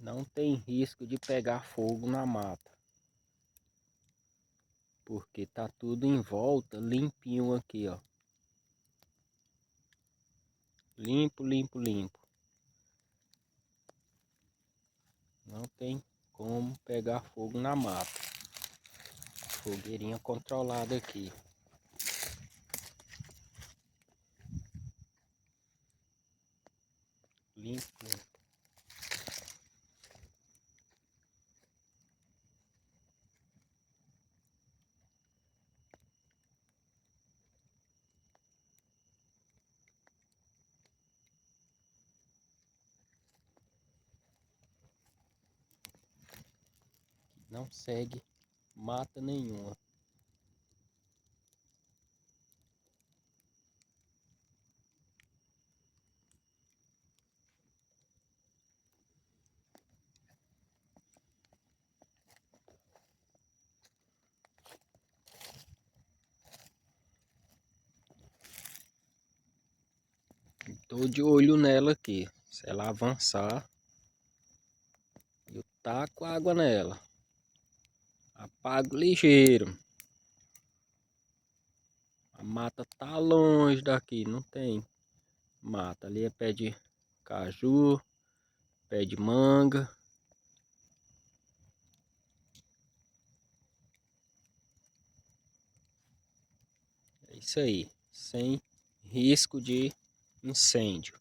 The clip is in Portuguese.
não tem risco de pegar fogo na mata. Porque tá tudo em volta, limpinho aqui, ó. Limpo, limpo, limpo. Não tem como pegar fogo na mata. Fogueirinha controlada aqui. Limpo, limpo. Não segue mata nenhuma. Tô de olho nela aqui. Se ela avançar, eu taco água nela. Apago ligeiro. A mata tá longe daqui, não tem mata. Ali é pé de caju, pé de manga. É isso aí, sem risco de incêndio.